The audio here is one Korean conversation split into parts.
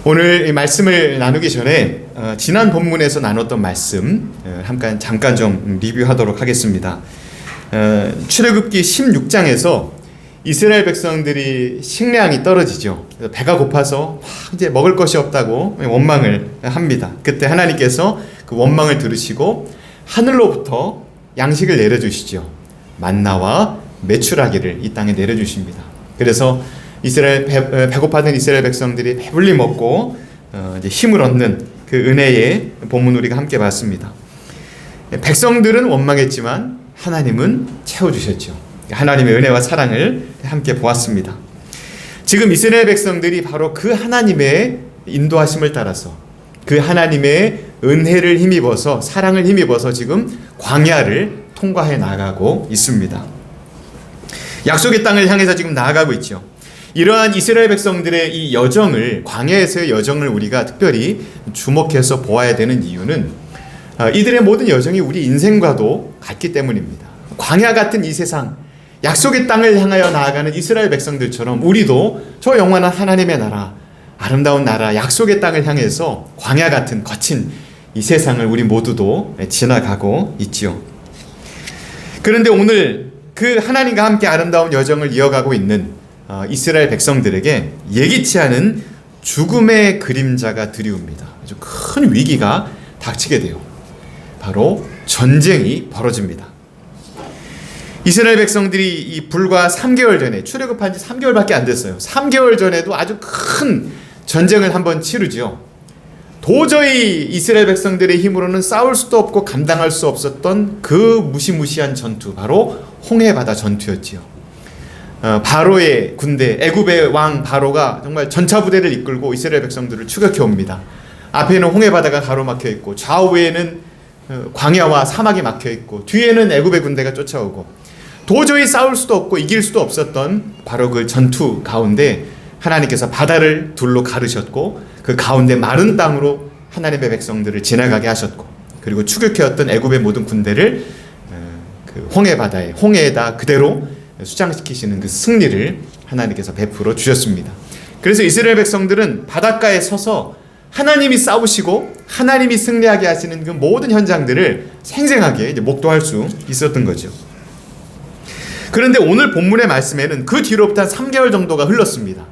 오늘 이 말씀을 나누기 전에 지난 본문에서 나눴던 말씀 잠깐 좀 리뷰하도록 하겠습니다. 출애굽기 16장에서 이스라엘 백성들이 식량이 떨어지죠. 배가 고파서 이제 먹을 것이 없다고 원망을 합니다. 그때 하나님께서 그 원망을 들으시고 하늘로부터 양식을 내려주시죠. 만나와 메추라기를 이 땅에 내려주십니다. 그래서 배고파하는 이스라엘 백성들이 배불리 먹고 이제 힘을 얻는 그 은혜의 본문 우리가 함께 봤습니다. 백성들은 원망했지만 하나님은 채워주셨죠. 하나님의 은혜와 사랑을 함께 보았습니다. 지금 이스라엘 백성들이 바로 그 하나님의 인도하심을 따라서 그 하나님의 은혜를 힘입어서 사랑을 힘입어서 지금 광야를 통과해 나가고 있습니다. 약속의 땅을 향해서 지금 나아가고 있죠. 이러한 이스라엘 백성들의 이 여정을, 광야에서의 여정을 우리가 특별히 주목해서 보아야 되는 이유는 이들의 모든 여정이 우리 인생과도 같기 때문입니다. 광야 같은 이 세상, 약속의 땅을 향하여 나아가는 이스라엘 백성들처럼 우리도 저 영원한 하나님의 나라, 아름다운 나라, 약속의 땅을 향해서 광야 같은 거친 이 세상을 우리 모두도 지나가고 있지요. 그런데 오늘 그 하나님과 함께 아름다운 여정을 이어가고 있는 이스라엘 백성들에게 예기치 않은 죽음의 그림자가 드리웁니다. 아주 큰 위기가 닥치게 돼요. 바로 전쟁이 벌어집니다. 이스라엘 백성들이 이 불과 3개월 전에, 출애굽한 지 3개월밖에 안 됐어요. 3개월 전에도 아주 큰 전쟁을 한번 치르죠. 도저히 이스라엘 백성들의 힘으로는 싸울 수도 없고 감당할 수 없었던 그 무시무시한 전투, 바로 홍해바다 전투였지요. 바로의 군대, 애굽의 왕 바로가 정말 전차 부대를 이끌고 이스라엘 백성들을 추격해 옵니다. 앞에는 홍해바다가 가로막혀 있고 좌우에는 광야와 사막이 막혀 있고 뒤에는 애굽의 군대가 쫓아오고 도저히 싸울 수도 없고 이길 수도 없었던 바로 그 전투 가운데 하나님께서 바다를 둘로 가르셨고 그 가운데 마른 땅으로 하나님의 백성들을 지나가게 하셨고 그리고 추격해왔던 애굽의 모든 군대를 그 홍해바다에, 홍해에다 그대로 수장시키시는 그 승리를 하나님께서 베풀어 주셨습니다. 그래서 이스라엘 백성들은 바닷가에 서서 하나님이 싸우시고 하나님이 승리하게 하시는 그 모든 현장들을 생생하게 이제 목도할 수 있었던 거죠. 그런데 오늘 본문의 말씀에는 그 뒤로부터 한 3개월 정도가 흘렀습니다.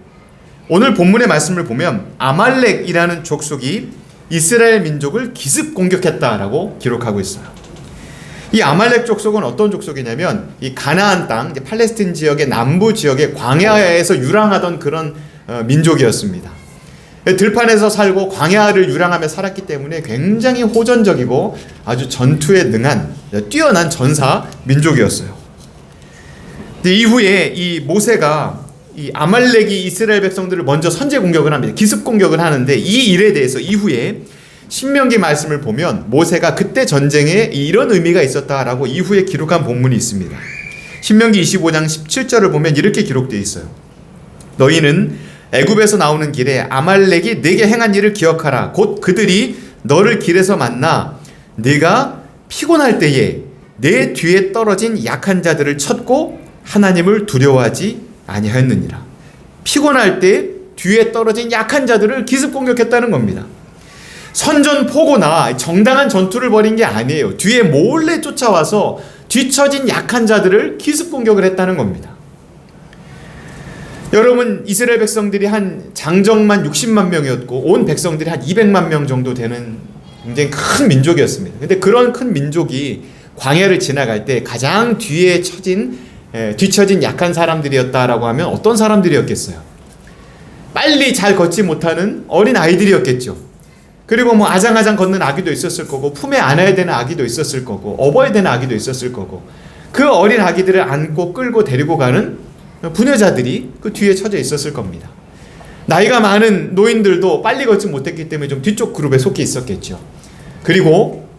오늘 본문의 말씀을 보면 아말렉이라는 족속이 이스라엘 민족을 기습 공격했다라고 기록하고 있어요. 이 아말렉 족속은 어떤 족속이냐면 이 가나안 땅, 이제 팔레스틴 지역의 남부 지역의 광야에서 유랑하던 그런 민족이었습니다. 들판에서 살고 광야를 유랑하며 살았기 때문에 굉장히 호전적이고 아주 전투에 능한 뛰어난 전사 민족이었어요. 이후에 이 모세가 이 아말렉이 이스라엘 백성들을 먼저 선제 공격을 합니다. 기습 공격을 하는데 이 일에 대해서 이후에 신명기 말씀을 보면 모세가 그때 전쟁에 이런 의미가 있었다라고 이후에 기록한 본문이 있습니다. 신명기 25장 17절을 보면 이렇게 기록되어 있어요. 너희는 애굽에서 나오는 길에 아말렉이 네게 행한 일을 기억하라. 곧 그들이 너를 길에서 만나 네가 피곤할 때에 내 뒤에 떨어진 약한 자들을 쳤고 하나님을 두려워하지 아니하였느니라. 피곤할 때 뒤에 떨어진 약한 자들을 기습 공격했다는 겁니다. 선전포고나 정당한 전투를 벌인 게 아니에요. 뒤에 몰래 쫓아와서 뒤처진 약한 자들을 기습 공격을 했다는 겁니다. 여러분, 이스라엘 백성들이 한 장정만 60만 명이었고 온 백성들이 한 200만 명 정도 되는 굉장히 큰 민족이었습니다. 근데 그런 큰 민족이 광야를 지나갈 때 가장 뒤처진 약한 사람들이었다라고 하면 어떤 사람들이었겠어요? 빨리 잘 걷지 못하는 어린 아이들이었겠죠. 그리고 뭐 아장아장 걷는 아기도 있었을 거고 품에 안아야 되는 아기도 있었을 거고 업어야 되는 아기도 있었을 거고 그 어린 아기들을 안고 끌고 데리고 가는 부녀자들이 그 뒤에 처져 있었을 겁니다. 나이가 많은 노인들도 빨리 걷지 못했기 때문에 좀 뒤쪽 그룹에 속해 있었겠죠. 그리고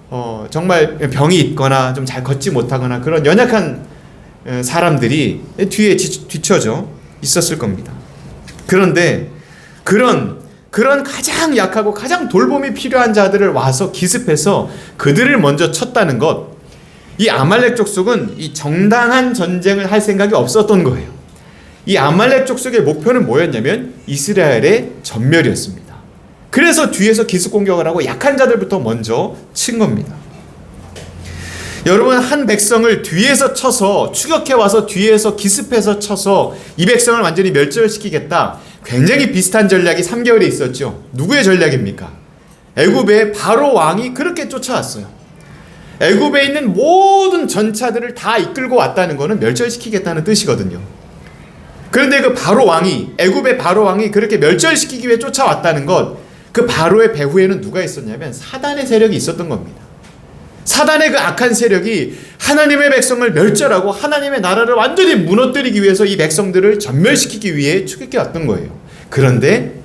정말 병이 있거나 좀 잘 걷지 못하거나 그런 연약한 사람들이 뒤에 뒤쳐져 있었을 겁니다. 그런데 그런 가장 약하고 가장 돌봄이 필요한 자들을 와서 기습해서 그들을 먼저 쳤다는 것, 이 아말렉 족속은 이 정당한 전쟁을 할 생각이 없었던 거예요. 이 아말렉 족속의 목표는 뭐였냐면 이스라엘의 전멸이었습니다. 그래서 뒤에서 기습 공격을 하고 약한 자들부터 먼저 친 겁니다. 여러분, 한 백성을 뒤에서 쳐서 추격해와서 뒤에서 기습해서 쳐서 이 백성을 완전히 멸절시키겠다. 굉장히 비슷한 전략이 3개월에 있었죠. 누구의 전략입니까? 애굽의 바로 왕이 그렇게 쫓아왔어요. 애굽에 있는 모든 전차들을 다 이끌고 왔다는 것은 멸절시키겠다는 뜻이거든요. 그런데 그 바로 왕이, 애굽의 바로 왕이 그렇게 멸절시키기 위해 쫓아왔다는 것, 그 바로의 배후에는 누가 있었냐면 사단의 세력이 있었던 겁니다. 사단의 그 악한 세력이 하나님의 백성을 멸절하고 하나님의 나라를 완전히 무너뜨리기 위해서 이 백성들을 전멸시키기 위해 추격해 왔던 거예요. 그런데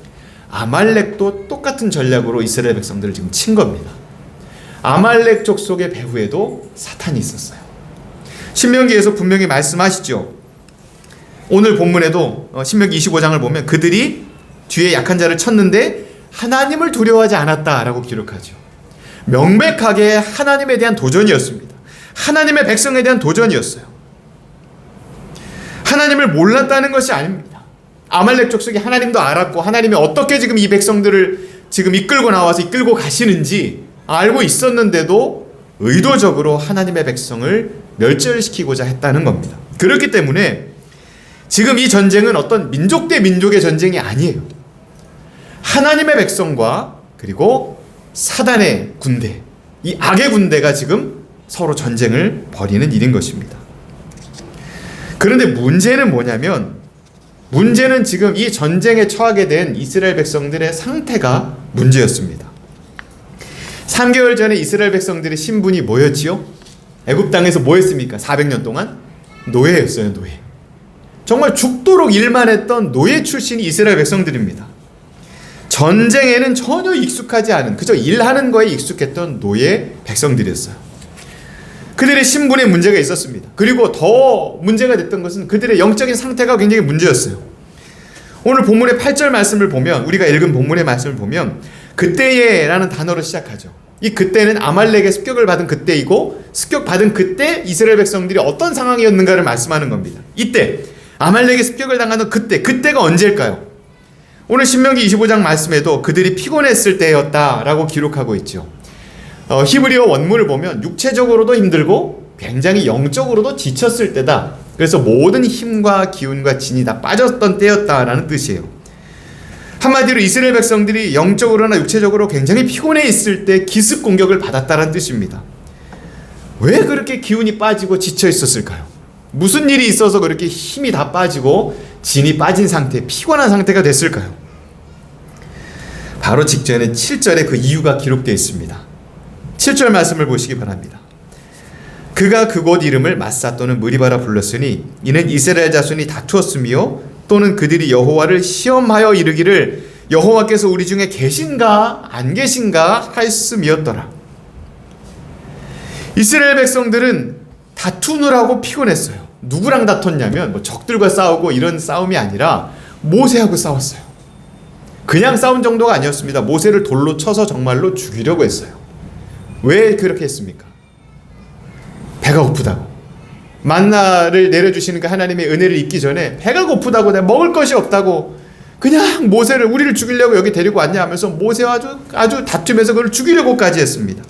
아말렉도 똑같은 전략으로 이스라엘 백성들을 지금 친 겁니다. 아말렉 족속의 배후에도 사탄이 있었어요. 신명기에서 분명히 말씀하시죠. 오늘 본문에도 신명기 25장을 보면 그들이 뒤에 약한 자를 쳤는데 하나님을 두려워하지 않았다라고 기록하죠. 명백하게 하나님에 대한 도전이었습니다. 하나님의 백성에 대한 도전이었어요. 하나님을 몰랐다는 것이 아닙니다. 아말렉 족속이 하나님도 알았고 하나님이 어떻게 지금 이 백성들을 지금 이끌고 나와서 이끌고 가시는지 알고 있었는데도 의도적으로 하나님의 백성을 멸절시키고자 했다는 겁니다. 그렇기 때문에 지금 이 전쟁은 어떤 민족 대 민족의 전쟁이 아니에요. 하나님의 백성과 그리고 사단의 군대, 이 악의 군대가 지금 서로 전쟁을 벌이는 일인 것입니다. 그런데 문제는 뭐냐면, 문제는 지금 이 전쟁에 처하게 된 이스라엘 백성들의 상태가 문제였습니다. 3개월 전에 이스라엘 백성들의 신분이 뭐였지요? 애굽 땅에서 뭐 했습니까? 400년 동안 노예였어요. 노예. 정말 죽도록 일만 했던 노예 출신이 이스라엘 백성들입니다. 전쟁에는 전혀 익숙하지 않은, 그저 일하는 거에 익숙했던 노예 백성들이었어요. 그들의 신분에 문제가 있었습니다. 그리고 더 문제가 됐던 것은 그들의 영적인 상태가 굉장히 문제였어요. 오늘 본문의 8절 말씀을 보면, 우리가 읽은 본문의 말씀을 보면 그때에 라는 단어로 시작하죠. 이 그때는 아말렉의 습격을 받은 그때이고, 습격받은 그때 이스라엘 백성들이 어떤 상황이었는가를 말씀하는 겁니다. 이때 아말렉의 습격을 당하는 그때가 언제일까요? 오늘 신명기 25장 말씀에도 그들이 피곤했을 때였다라고 기록하고 있죠. 히브리어 원문을 보면 육체적으로도 힘들고 굉장히 영적으로도 지쳤을 때다. 그래서 모든 힘과 기운과 진이 다 빠졌던 때였다라는 뜻이에요. 한마디로 이스라엘 백성들이 영적으로나 육체적으로 굉장히 피곤해 있을 때 기습 공격을 받았다는 뜻입니다. 왜 그렇게 기운이 빠지고 지쳐 있었을까요? 무슨 일이 있어서 그렇게 힘이 다 빠지고 진이 빠진 상태, 피곤한 상태가 됐을까요? 바로 직전에 7절에 그 이유가 기록되어 있습니다. 7절 말씀을 보시기 바랍니다. 그가 그곳 이름을 마사 또는 무리바라 불렀으니 이는 이스라엘 자손이 다투었으며 또는 그들이 여호와를 시험하여 이르기를 여호와께서 우리 중에 계신가 안 계신가 하였음이었더라. 이스라엘 백성들은 다투느라고 피곤했어요. 누구랑 다퉜냐면 뭐 적들과 싸우고 이런 싸움이 아니라 모세하고 싸웠어요. 그냥 싸운 정도가 아니었습니다. 모세를 돌로 쳐서 정말로 죽이려고 했어요. 왜 그렇게 했습니까? 배가 고프다고. 만나를 내려주시는 그 하나님의 은혜를 잊기 전에 배가 고프다고, 내가 먹을 것이 없다고 그냥 모세를, 우리를 죽이려고 여기 데리고 왔냐 하면서 모세와 아주 다투면서 그를 죽이려고까지 했습니다.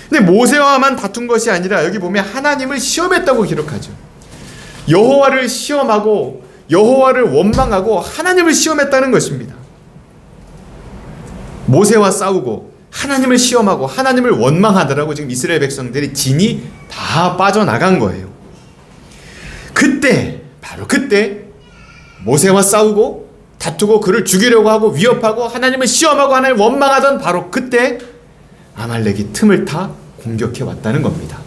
근데 모세와만 다툰 것이 아니라 여기 보면 하나님을 시험했다고 기록하죠. 여호와를 시험하고 여호와를 원망하고 하나님을 시험했다는 것입니다. 모세와 싸우고 하나님을 시험하고 하나님을 원망하더라고 지금 이스라엘 백성들이 진이 다 빠져나간 거예요. 그때, 바로 그때 모세와 싸우고 다투고 그를 죽이려고 하고 위협하고 하나님을 시험하고 하나님을 원망하던 바로 그때 아말렉이 틈을 타 공격해 왔다는 겁니다.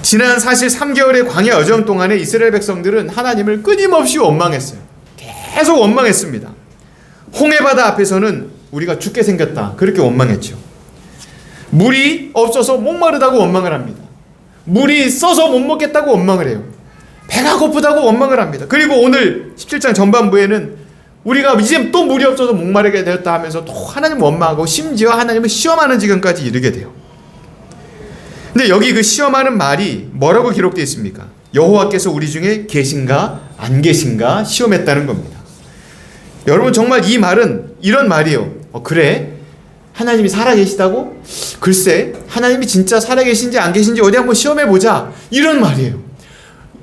지난 사실 3개월의 광야 여정 동안에 이스라엘 백성들은 하나님을 끊임없이 원망했어요. 계속 원망했습니다. 홍해바다 앞에서는 우리가 죽게 생겼다 그렇게 원망했죠. 물이 없어서 목마르다고 원망을 합니다. 물이 써서 못 먹겠다고 원망을 해요. 배가 고프다고 원망을 합니다. 그리고 오늘 17장 전반부에는 우리가 이제 또 물이 없어서 목마르게 되었다 하면서 또 하나님 원망하고 심지어 하나님을 시험하는 지경까지 이르게 돼요. 근데 여기 그 시험하는 말이 뭐라고 기록되어 있습니까? 여호와께서 우리 중에 계신가 안 계신가 시험했다는 겁니다. 여러분 정말 이 말은 이런 말이에요. 그래? 하나님이 살아계시다고? 글쎄 하나님이 진짜 살아계신지 안 계신지 어디 한번 시험해보자, 이런 말이에요.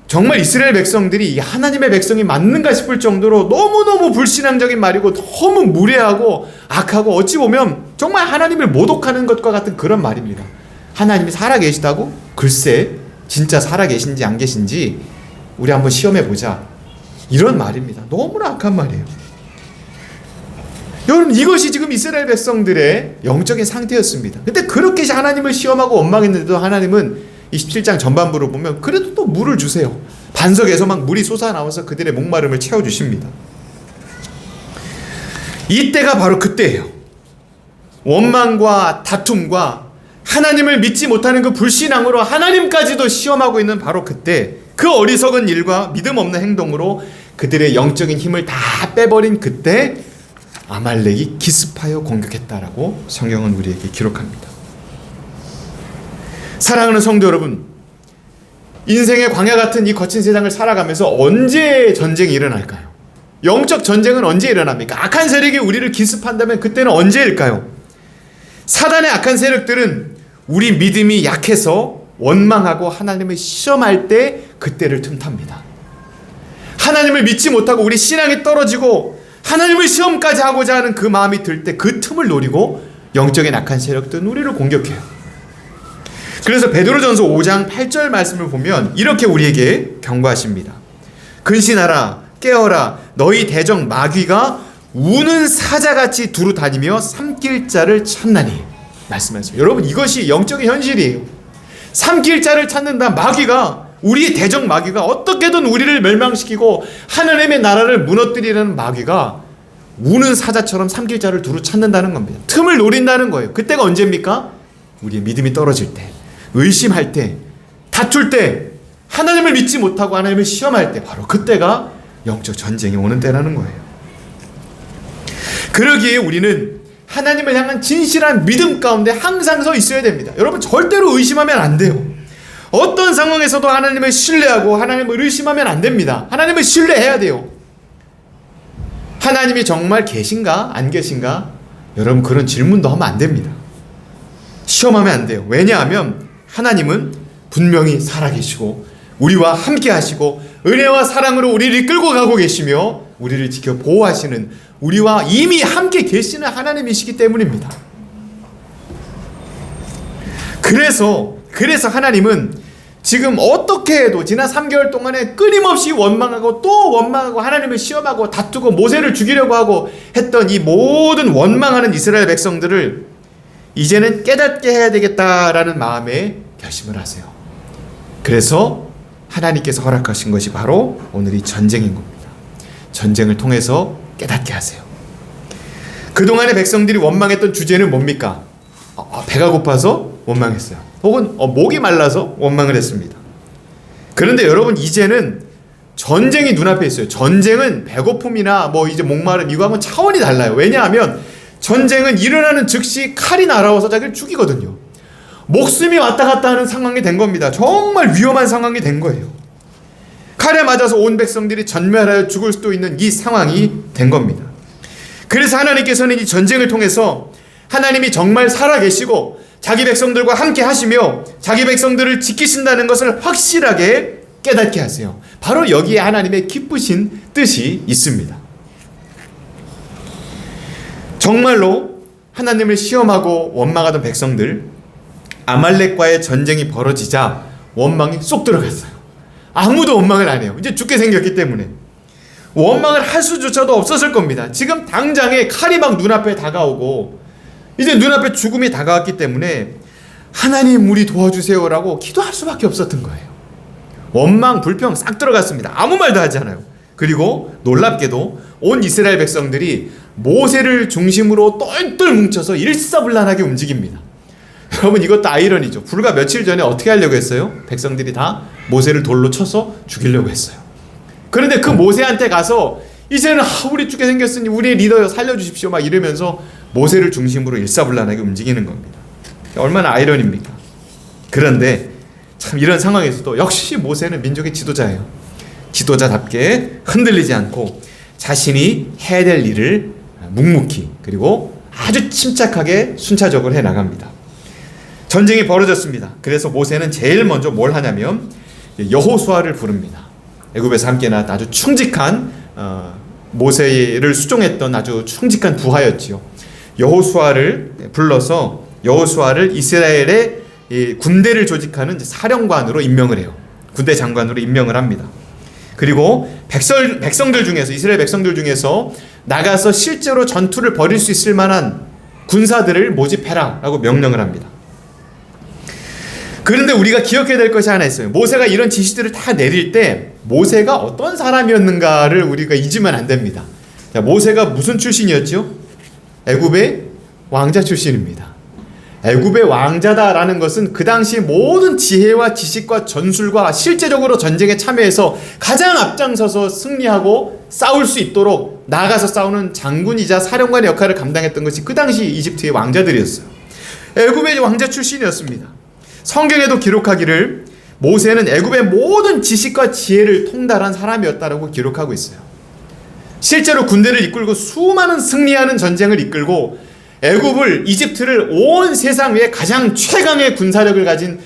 정말 이스라엘 백성들이 하나님의 백성이 맞는가 싶을 정도로 너무너무 불신앙적인 말이고 너무 무례하고 악하고 어찌 보면 정말 하나님을 모독하는 것과 같은 그런 말입니다. 하나님이 살아계시다고? 글쎄 진짜 살아계신지 안 계신지 우리 한번 시험해보자, 이런 말입니다. 너무나 악한 말이에요. 여러분 이것이 지금 이스라엘 백성들의 영적인 상태였습니다. 근데 그렇게 하나님을 시험하고 원망했는데도 하나님은 27장 전반부를 보면 그래도 또 물을 주세요. 반석에서 막 물이 솟아나와서 그들의 목마름을 채워주십니다. 이때가 바로 그때예요. 원망과 다툼과 하나님을 믿지 못하는 그 불신앙으로 하나님까지도 시험하고 있는 바로 그때, 그 어리석은 일과 믿음 없는 행동으로 그들의 영적인 힘을 다 빼버린 그때 아말렉이 기습하여 공격했다라고 성경은 우리에게 기록합니다. 사랑하는 성도 여러분, 인생의 광야 같은 이 거친 세상을 살아가면서 언제 전쟁이 일어날까요? 영적 전쟁은 언제 일어납니까? 악한 세력이 우리를 기습한다면 그때는 언제일까요? 사단의 악한 세력들은 우리 믿음이 약해서 원망하고 하나님을 시험할 때 그때를 틈탑니다. 하나님을 믿지 못하고 우리 신앙이 떨어지고 하나님을 시험까지 하고자 하는 그 마음이 들 때 그 틈을 노리고 영적인 악한 세력들은 우리를 공격해요. 그래서 베드로전서 5장 8절 말씀을 보면 이렇게 우리에게 경고하십니다. 근신하라, 깨어라, 너희 대적 마귀가 우는 사자같이 두루 다니며 삼킬 자를 찾나니, 말씀하셨어요. 여러분 이것이 영적인 현실이에요. 삼킬 자를 찾는다. 마귀가, 우리의 대적 마귀가 어떻게든 우리를 멸망시키고 하나님의 나라를 무너뜨리려는 마귀가 우는 사자처럼 삼킬 자를 두루 찾는다는 겁니다. 틈을 노린다는 거예요. 그때가 언제입니까? 우리의 믿음이 떨어질 때, 의심할 때, 다툴 때, 하나님을 믿지 못하고 하나님을 시험할 때, 바로 그때가 영적 전쟁이 오는 때라는 거예요. 그러기에 우리는 하나님을 향한 진실한 믿음 가운데 항상 서 있어야 됩니다. 여러분 절대로 의심하면 안 돼요. 어떤 상황에서도 하나님을 신뢰하고 하나님을 의심하면 안 됩니다. 하나님을 신뢰해야 돼요. 하나님이 정말 계신가 안 계신가, 여러분 그런 질문도 하면 안 됩니다. 시험하면 안 돼요. 왜냐하면 하나님은 분명히 살아계시고 우리와 함께 하시고 은혜와 사랑으로 우리를 이끌고 가고 계시며 우리를 지켜 보호하시는, 우리와 이미 함께 계시는 하나님이시기 때문입니다. 그래서 하나님은 지금 어떻게 해도 지난 3개월 동안에 끊임없이 원망하고 또 원망하고 하나님을 시험하고 다투고 모세를 죽이려고 하고 했던 이 모든 원망하는 이스라엘 백성들을 이제는 깨닫게 해야 되겠다라는 마음에 결심을 하세요. 그래서 하나님께서 허락하신 것이 바로 오늘 이 전쟁인 겁니다. 전쟁을 통해서 깨닫게 하세요. 그동안의 백성들이 원망했던 주제는 뭡니까? 배가 고파서 원망했어요. 혹은 목이 말라서 원망을 했습니다. 그런데 여러분 이제는 전쟁이 눈앞에 있어요. 전쟁은 배고픔이나 이제 목마름 이거하고는 차원이 달라요. 왜냐하면 전쟁은 일어나는 즉시 칼이 날아와서 자기를 죽이거든요. 목숨이 왔다 갔다 하는 상황이 된 겁니다. 정말 위험한 상황이 된 거예요. 칼에 맞아서 온 백성들이 전멸하여 죽을 수도 있는 이 상황이 된 겁니다. 그래서 하나님께서는 이 전쟁을 통해서 하나님이 정말 살아계시고 자기 백성들과 함께 하시며 자기 백성들을 지키신다는 것을 확실하게 깨닫게 하세요. 바로 여기에 하나님의 기쁘신 뜻이 있습니다. 정말로 하나님을 시험하고 원망하던 백성들, 아말렉과의 전쟁이 벌어지자 원망이 쏙 들어갔어요. 아무도 원망을 안 해요. 이제 죽게 생겼기 때문에 원망을 할 수조차도 없었을 겁니다. 지금 당장에 칼이 막 눈앞에 다가오고 이제 눈앞에 죽음이 다가왔기 때문에 하나님 우리 도와주세요라고 기도할 수밖에 없었던 거예요. 원망, 불평 싹 들어갔습니다. 아무 말도 하지 않아요. 그리고 놀랍게도 온 이스라엘 백성들이 모세를 중심으로 똘똘 뭉쳐서 일사불란하게 움직입니다. 여러분 이것도 아이러니죠. 불과 며칠 전에 어떻게 하려고 했어요? 백성들이 다 모세를 돌로 쳐서 죽이려고 했어요. 그런데 그 모세한테 가서 이제는 우리 죽게 생겼으니 우리의 리더여 살려주십시오 막 이러면서 모세를 중심으로 일사불란하게 움직이는 겁니다. 얼마나 아이러니입니까? 그런데 참 이런 상황에서도 역시 모세는 민족의 지도자예요. 지도자답게 흔들리지 않고 자신이 해야 될 일을 묵묵히 그리고 아주 침착하게 순차적으로 해 나갑니다. 전쟁이 벌어졌습니다. 그래서 모세는 제일 먼저 뭘 하냐면 여호수아를 부릅니다. 애굽에서 함께 나왔던 아주 충직한 모세를 수종했던 아주 충직한 부하였지요. 여호수아를 불러서 여호수아를 이스라엘의 군대를 조직하는 사령관으로 임명을 해요. 군대 장관으로 임명을 합니다. 그리고 백성들 중에서 이스라엘 백성들 중에서 나가서 실제로 전투를 벌일 수 있을 만한 군사들을 모집해라 라고 명령을 합니다. 그런데 우리가 기억해야 될 것이 하나 있어요. 모세가 이런 지시들을 다 내릴 때 모세가 어떤 사람이었는가를 우리가 잊으면 안 됩니다. 자, 모세가 무슨 출신이었죠? 애굽의 왕자 출신입니다. 애굽의 왕자다라는 것은 그 당시 모든 지혜와 지식과 전술과 실제적으로 전쟁에 참여해서 가장 앞장서서 승리하고 싸울 수 있도록 나가서 싸우는 장군이자 사령관의 역할을 감당했던 것이 그 당시 이집트의 왕자들이었어요. 애굽의 왕자 출신이었습니다. 성경에도 기록하기를 모세는 애굽의 모든 지식과 지혜를 통달한 사람이었다라고 기록하고 있어요. 실제로 군대를 이끌고 수많은 승리하는 전쟁을 이끌고 애굽을 이집트를 온 세상 위에 가장 최강의 군사력을 가진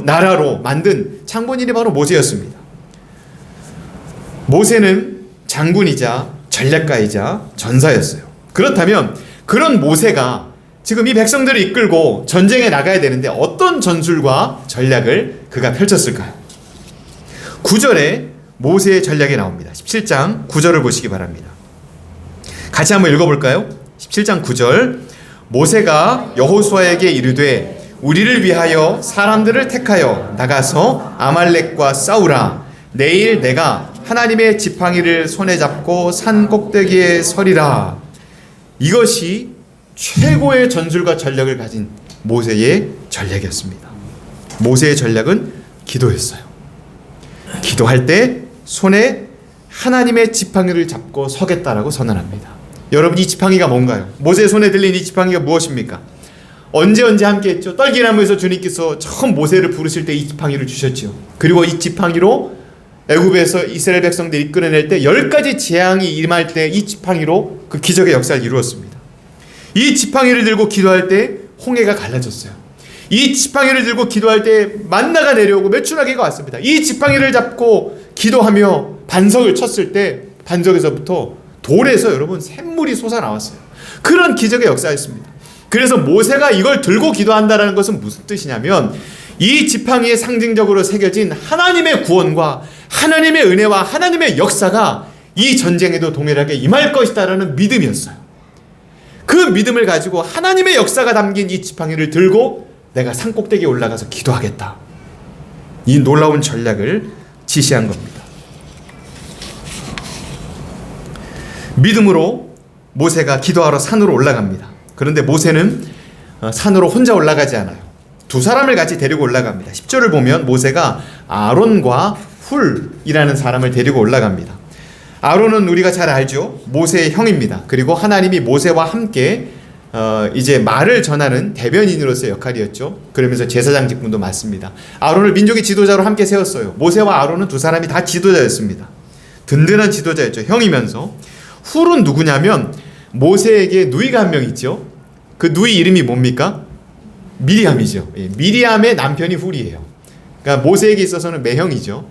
나라로 만든 장본인이 바로 모세였습니다. 모세는 장군이자 전략가이자 전사였어요. 그렇다면 그런 모세가 지금 이 백성들을 이끌고 전쟁에 나가야 되는데 어떤 전술과 전략을 그가 펼쳤을까요? 9절에 모세의 전략이 나옵니다. 17장 9절을 보시기 바랍니다. 같이 한번 읽어볼까요? 17장 9절 모세가 여호수아에게 이르되 우리를 위하여 사람들을 택하여 나가서 아말렉과 싸우라. 내일 내가 하나님의 지팡이를 손에 잡고 산 꼭대기에 서리라. 이것이 최고의 전술과 전략을 가진 모세의 전략이었습니다. 모세의 전략은 기도였어요. 기도할 때 손에 하나님의 지팡이를 잡고 서겠다라고 선언합니다. 여러분, 이 지팡이가 뭔가요? 모세의 손에 들린 이 지팡이가 무엇입니까? 언제 함께 했죠? 떨기나무에서 주님께서 처음 모세를 부르실 때 이 지팡이를 주셨죠. 그리고 이 지팡이로 애굽에서 이스라엘 백성들이 이끌어낼 때 10가지 재앙이 임할 때 이 지팡이로 그 기적의 역사를 이루었습니다. 이 지팡이를 들고 기도할 때 홍해가 갈라졌어요. 이 지팡이를 들고 기도할 때 만나가 내려오고 메추라기가 왔습니다. 이 지팡이를 잡고 기도하며 반석을 쳤을 때 반석에서부터 돌에서 여러분 샘물이 솟아나왔어요. 그런 기적의 역사였습니다. 그래서 모세가 이걸 들고 기도한다는 것은 무슨 뜻이냐면 이 지팡이에 상징적으로 새겨진 하나님의 구원과 하나님의 은혜와 하나님의 역사가 이 전쟁에도 동일하게 임할 것이다라는 믿음이었어요. 그 믿음을 가지고 하나님의 역사가 담긴 이 지팡이를 들고 내가 산꼭대기에 올라가서 기도하겠다. 이 놀라운 전략을 지시한 겁니다. 믿음으로 모세가 기도하러 산으로 올라갑니다. 그런데 모세는 산으로 혼자 올라가지 않아요. 두 사람을 같이 데리고 올라갑니다. 10절을 보면 모세가 아론과 훌이라는 사람을 데리고 올라갑니다. 아론은 우리가 잘 알죠. 모세의 형입니다. 그리고 하나님이 모세와 함께 이제 말을 전하는 대변인으로서의 역할이었죠. 그러면서 제사장 직분도 맡습니다. 아론을 민족의 지도자로 함께 세웠어요. 모세와 아론은 두 사람이 다 지도자였습니다. 든든한 지도자였죠. 형이면서. 훌은 누구냐면 모세에게 누이가 한 명 있죠. 그 누이 이름이 뭡니까? 미리암이죠. 미리암의 남편이 훌이에요. 그러니까 모세에게 있어서는 매형이죠.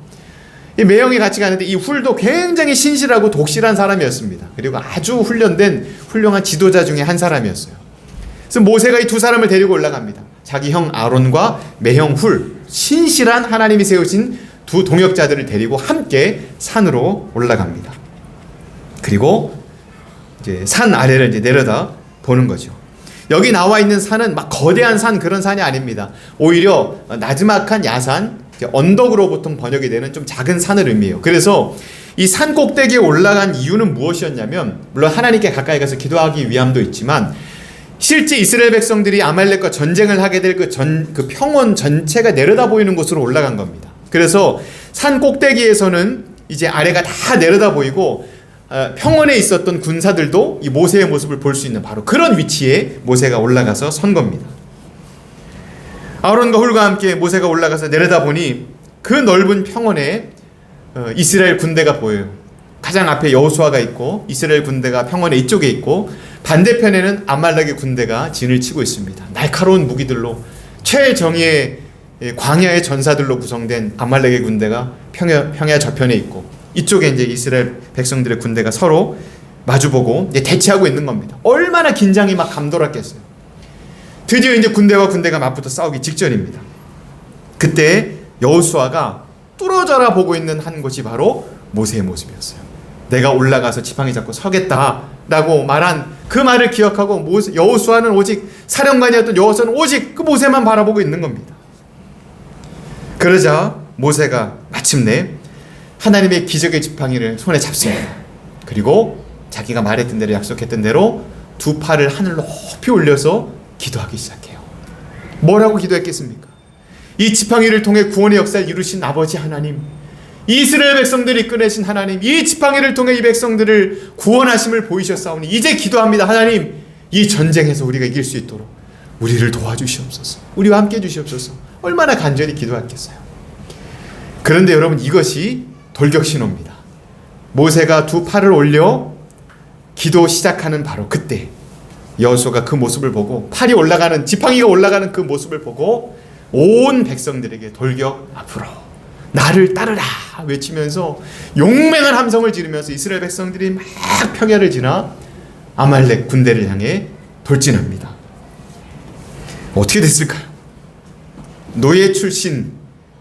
이 매형이 같이 가는데 이 훌도 굉장히 신실하고 독실한 사람이었습니다. 그리고 아주 훈련된 훌륭한 지도자 중에 한 사람이었어요. 그래서 모세가 이 두 사람을 데리고 올라갑니다. 자기 형 아론과 매형 훌, 신실한 하나님이 세우신 두 동역자들을 데리고 함께 산으로 올라갑니다. 그리고 이제 산 아래를 이제 내려다 보는 거죠. 여기 나와 있는 산은 막 거대한 산 그런 산이 아닙니다. 오히려 나지막한 야산, 언덕으로 보통 번역이 되는 좀 작은 산을 의미해요. 그래서 이 산 꼭대기에 올라간 이유는 무엇이었냐면 물론 하나님께 가까이 가서 기도하기 위함도 있지만 실제 이스라엘 백성들이 아말렉과 전쟁을 하게 될 그 평원 전체가 내려다 보이는 곳으로 올라간 겁니다. 그래서 산 꼭대기에서는 이제 아래가 다 내려다 보이고 평원에 있었던 군사들도 이 모세의 모습을 볼 수 있는 바로 그런 위치에 모세가 올라가서 선 겁니다. 아론과 훌과 함께 모세가 올라가서 내려다보니 그 넓은 평원에 이스라엘 군대가 보여요. 가장 앞에 여호수아가 있고 이스라엘 군대가 평원의 이쪽에 있고 반대편에는 아말렉의 군대가 진을 치고 있습니다. 날카로운 무기들로 최정예의 광야의 전사들로 구성된 아말렉의 군대가 평야 저편에 있고 이쪽에 이제 이스라엘 백성들의 군대가 서로 마주보고 이제 대치하고 있는 겁니다. 얼마나 긴장이 막 감돌았겠어요. 드디어 이제 군대와 군대가 맞붙어 싸우기 직전입니다. 그때 여호수아가 뚫어져라 보고 있는 한 곳이 바로 모세의 모습이었어요. 내가 올라가서 지팡이 잡고 서겠다라고 말한 그 말을 기억하고 여호수아는 오직 사령관이었던 여호수아는 오직 그 모세만 바라보고 있는 겁니다. 그러자 모세가 마침내 하나님의 기적의 지팡이를 손에 잡습니다. 그리고 자기가 말했던 대로 약속했던 대로 두 팔을 하늘 높이 올려서 기도하기 시작해요. 뭐라고 기도했겠습니까? 이 지팡이를 통해 구원의 역사를 이루신 아버지 하나님, 이스라엘 백성들을 이끌어내신 하나님, 이 지팡이를 통해 이 백성들을 구원하심을 보이셨사오니 이제 기도합니다. 하나님, 이 전쟁에서 우리가 이길 수 있도록 우리를 도와주시옵소서. 우리와 함께 해주시옵소서. 얼마나 간절히 기도했겠어요. 그런데 여러분, 이것이 돌격 신호입니다. 모세가 두 팔을 올려 기도 시작하는 바로 그때 여호수아가 그 모습을 보고 팔이 올라가는 지팡이가 올라가는 그 모습을 보고 온 백성들에게 돌격 앞으로 나를 따르라 외치면서 용맹한 함성을 지르면서 이스라엘 백성들이 막 평야를 지나 아말렉 군대를 향해 돌진합니다. 어떻게 됐을까요? 노예 출신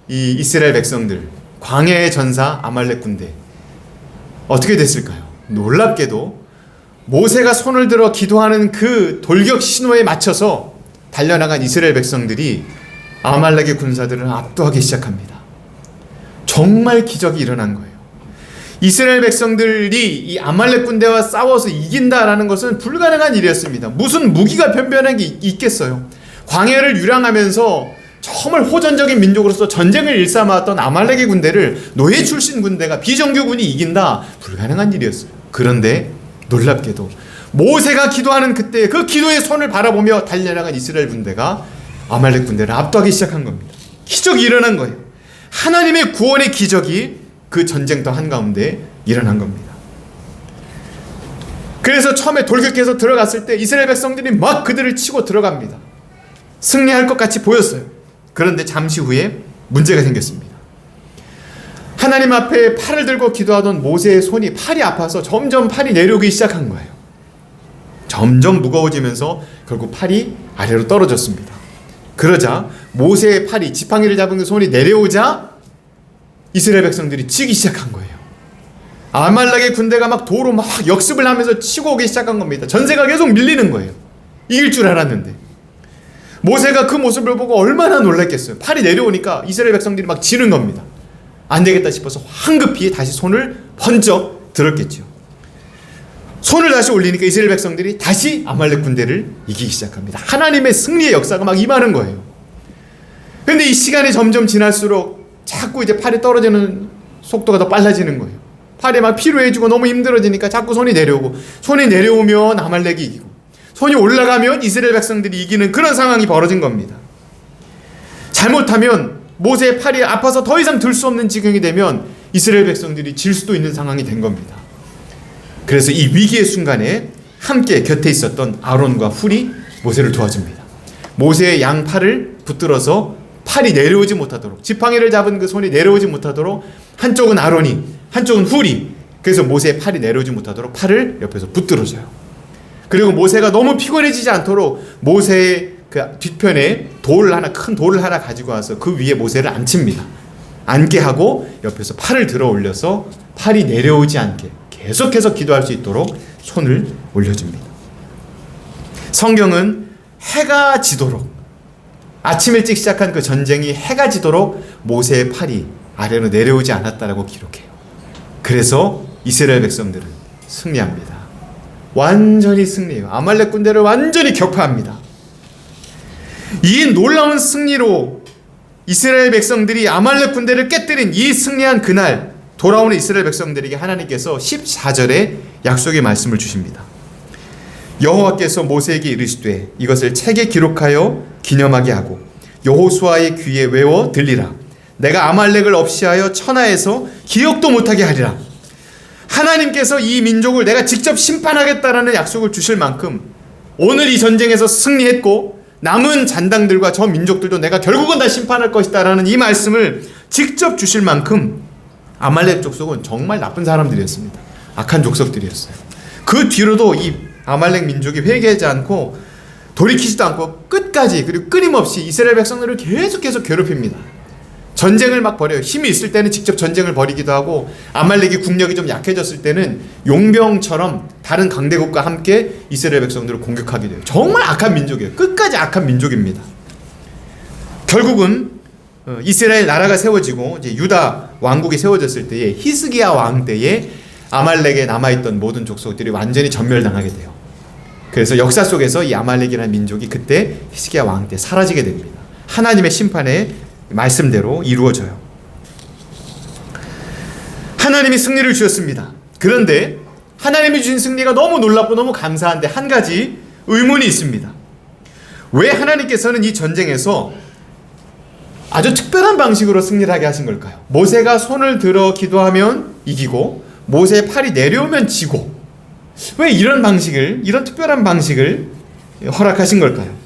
이 이스라엘 백성들, 광야의 전사 아말렉 군대, 어떻게 됐을까요? 놀랍게도 모세가 손을 들어 기도하는 그 돌격 신호에 맞춰서 달려나간 이스라엘 백성들이 아말렉의 군사들을 압도하기 시작합니다. 정말 기적이 일어난 거예요. 이스라엘 백성들이 이 아말렉 군대와 싸워서 이긴다라는 것은 불가능한 일이었습니다. 무슨 무기가 변변한 게 있겠어요. 광야를 유랑하면서 정말 호전적인 민족으로서 전쟁을 일삼았던 아말렉의 군대를 노예 출신 군대가 비정규군이 이긴다? 불가능한 일이었어요. 그런데 놀랍게도 모세가 기도하는 그때 그 기도의 손을 바라보며 달려나간 이스라엘 군대가 아말렉 군대를 압도하기 시작한 겁니다. 기적이 일어난 거예요. 하나님의 구원의 기적이 그 전쟁터 한가운데 일어난 겁니다. 그래서 처음에 돌격해서 들어갔을 때 이스라엘 백성들이 막 그들을 치고 들어갑니다. 승리할 것 같이 보였어요. 그런데 잠시 후에 문제가 생겼습니다. 하나님 앞에 팔을 들고 기도하던 모세의 손이 팔이 아파서 점점 팔이 내려오기 시작한 거예요. 점점 무거워지면서 결국 팔이 아래로 떨어졌습니다. 그러자 모세의 팔이 지팡이를 잡은 그 손이 내려오자 이스라엘 백성들이 치기 시작한 거예요. 아말렉의 군대가 막 도로 막 역습을 하면서 치고 오기 시작한 겁니다. 전세가 계속 밀리는 거예요. 이길 줄 알았는데 모세가 그 모습을 보고 얼마나 놀랐겠어요. 팔이 내려오니까 이스라엘 백성들이 막 지는 겁니다. 안 되겠다 싶어서 황급히 다시 손을 번쩍 들었겠죠. 손을 다시 올리니까 이스라엘 백성들이 다시 아말렉 군대를 이기기 시작합니다. 하나님의 승리의 역사가 막 임하는 거예요. 그런데 이 시간이 점점 지날수록 자꾸 이제 팔이 떨어지는 속도가 더 빨라지는 거예요. 팔이 막 피로해지고 너무 힘들어지니까 자꾸 손이 내려오고, 손이 내려오면 아말렉이 이기고, 손이 올라가면 이스라엘 백성들이 이기는 그런 상황이 벌어진 겁니다. 잘못하면 모세의 팔이 아파서 더 이상 들 수 없는 지경이 되면 이스라엘 백성들이 질 수도 있는 상황이 된 겁니다. 그래서 이 위기의 순간에 함께 곁에 있었던 아론과 훌이 모세를 도와줍니다. 모세의 양팔을 붙들어서 팔이 내려오지 못하도록, 지팡이를 잡은 그 손이 내려오지 못하도록 한쪽은 아론이, 한쪽은 훌이, 그래서 모세의 팔이 내려오지 못하도록 팔을 옆에서 붙들어줘요. 그리고 모세가 너무 피곤해지지 않도록 모세의 그 뒤편에 큰 돌을 하나 가지고 와서 그 위에 모세를 앉힙니다. 앉게 하고 옆에서 팔을 들어 올려서 팔이 내려오지 않게 계속해서 기도할 수 있도록 손을 올려줍니다. 성경은 해가 지도록, 아침 일찍 시작한 그 전쟁이 해가 지도록 모세의 팔이 아래로 내려오지 않았다라고 기록해요. 그래서 이스라엘 백성들은 승리합니다. 완전히 승리해요. 아말렉 군대를 완전히 격파합니다. 이 놀라운 승리로 이스라엘 백성들이 아말렉 군대를 깨뜨린 이 승리한 그날 돌아오는 이스라엘 백성들에게 하나님께서 14절에 약속의 말씀을 주십니다. 여호와께서 모세에게 이르시되 이것을 책에 기록하여 기념하게 하고 여호수아의 귀에 외워 들리라. 내가 아말렉을 없이하여 천하에서 기억도 못하게 하리라. 하나님께서 이 민족을 내가 직접 심판하겠다라는 약속을 주실 만큼 오늘 이 전쟁에서 승리했고 남은 잔당들과 저 민족들도 내가 결국은 다 심판할 것이다라는 이 말씀을 직접 주실 만큼 아말렉 족속은 정말 나쁜 사람들이었습니다. 악한 족속들이었어요. 그 뒤로도 이 아말렉 민족이 회개하지 않고 돌이키지도 않고 끝까지 그리고 끊임없이 이스라엘 백성들을 계속해서 괴롭힙니다. 전쟁을 막 벌여요. 힘이 있을 때는 직접 전쟁을 벌이기도 하고 아말렉이 국력이 좀 약해졌을 때는 용병처럼 다른 강대국과 함께 이스라엘 백성들을 공격하기도 해요. 정말 악한 민족이에요. 끝까지 악한 민족입니다. 결국은 이스라엘 나라가 세워지고 이제 유다 왕국이 세워졌을 때에 히스기야 왕 때에 아말렉에 남아있던 모든 족속들이 완전히 전멸당하게 돼요. 그래서 역사 속에서 이 아말렉이라는 민족이 그때 히스기야 왕 때 사라지게 됩니다. 하나님의 심판의 말씀대로 이루어져요. 하나님이 승리를 주셨습니다. 그런데 하나님이 주신 승리가 너무 놀랍고 너무 감사한데 한 가지 의문이 있습니다. 왜 하나님께서는 이 전쟁에서 아주 특별한 방식으로 승리를 하게 하신 걸까요? 모세가 손을 들어 기도하면 이기고 모세의 팔이 내려오면 지고, 왜 이런 특별한 방식을 허락하신 걸까요?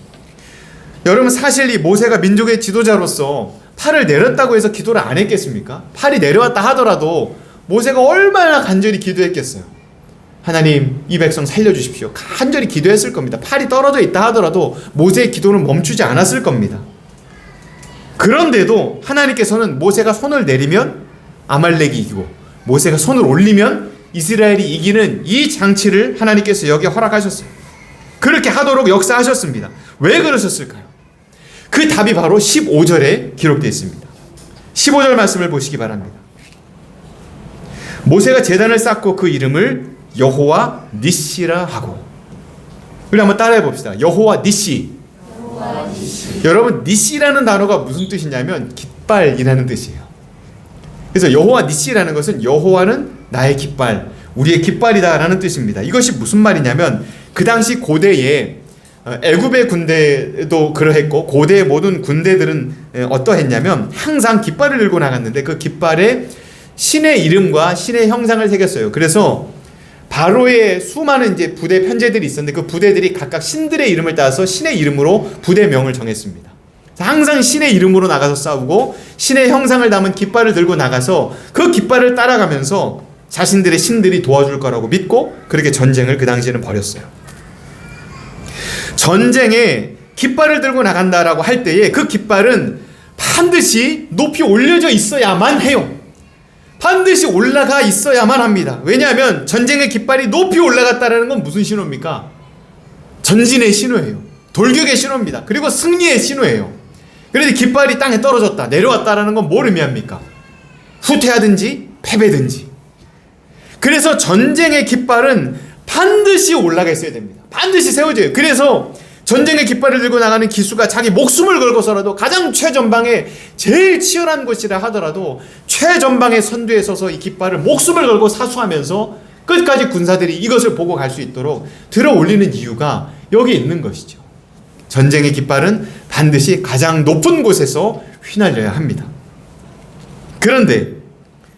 여러분, 사실 이 모세가 민족의 지도자로서 팔을 내렸다고 해서 기도를 안 했겠습니까? 팔이 내려왔다 하더라도 모세가 얼마나 간절히 기도했겠어요. 하나님, 이 백성 살려주십시오. 간절히 기도했을 겁니다. 팔이 떨어져 있다 하더라도 모세의 기도는 멈추지 않았을 겁니다. 그런데도 하나님께서는 모세가 손을 내리면 아말렉이 이기고 모세가 손을 올리면 이스라엘이 이기는 이 장치를 하나님께서 여기에 허락하셨어요. 그렇게 하도록 역사하셨습니다. 왜 그러셨을까요? 그 답이 바로 15절에 기록되어 있습니다. 15절 말씀을 보시기 바랍니다. 모세가 제단을 쌓고 그 이름을 여호와 니시라 하고, 우리 한번 따라해 봅시다. 여호와 니시. 여러분, 니시라는 단어가 무슨 뜻이냐면 깃발이라는 뜻이에요. 그래서 여호와 니시라는 것은 여호와는 나의 깃발, 우리의 깃발이다라는 뜻입니다. 이것이 무슨 말이냐면 그 당시 고대에 애굽의 군대도 그러했고 고대의 모든 군대들은 어떠했냐면 항상 깃발을 들고 나갔는데 그 깃발에 신의 이름과 신의 형상을 새겼어요. 그래서 바로의 수많은 이제 부대 편제들이 있었는데 그 부대들이 각각 신들의 이름을 따서 신의 이름으로 부대명을 정했습니다. 항상 신의 이름으로 나가서 싸우고 신의 형상을 담은 깃발을 들고 나가서 그 깃발을 따라가면서 자신들의 신들이 도와줄 거라고 믿고 그렇게 전쟁을 그 당시에는 벌였어요. 전쟁에 깃발을 들고 나간다라고 할 때에 그 깃발은 반드시 높이 올려져 있어야만 해요. 반드시 올라가 있어야만 합니다. 왜냐하면 전쟁의 깃발이 높이 올라갔다는 건 무슨 신호입니까? 전진의 신호예요. 돌격의 신호입니다. 그리고 승리의 신호예요. 그런데 깃발이 땅에 떨어졌다, 내려왔다라는 건 뭘 의미합니까? 후퇴하든지 패배든지. 그래서 전쟁의 깃발은 반드시 올라가 있어야 됩니다. 반드시 세워져요. 그래서 전쟁의 깃발을 들고 나가는 기수가 자기 목숨을 걸고서라도 가장 최전방에 제일 치열한 곳이라 하더라도 최전방의 선두에 서서 이 깃발을 목숨을 걸고 사수하면서 끝까지 군사들이 이것을 보고 갈 수 있도록 들어 올리는 이유가 여기 있는 것이죠. 전쟁의 깃발은 반드시 가장 높은 곳에서 휘날려야 합니다. 그런데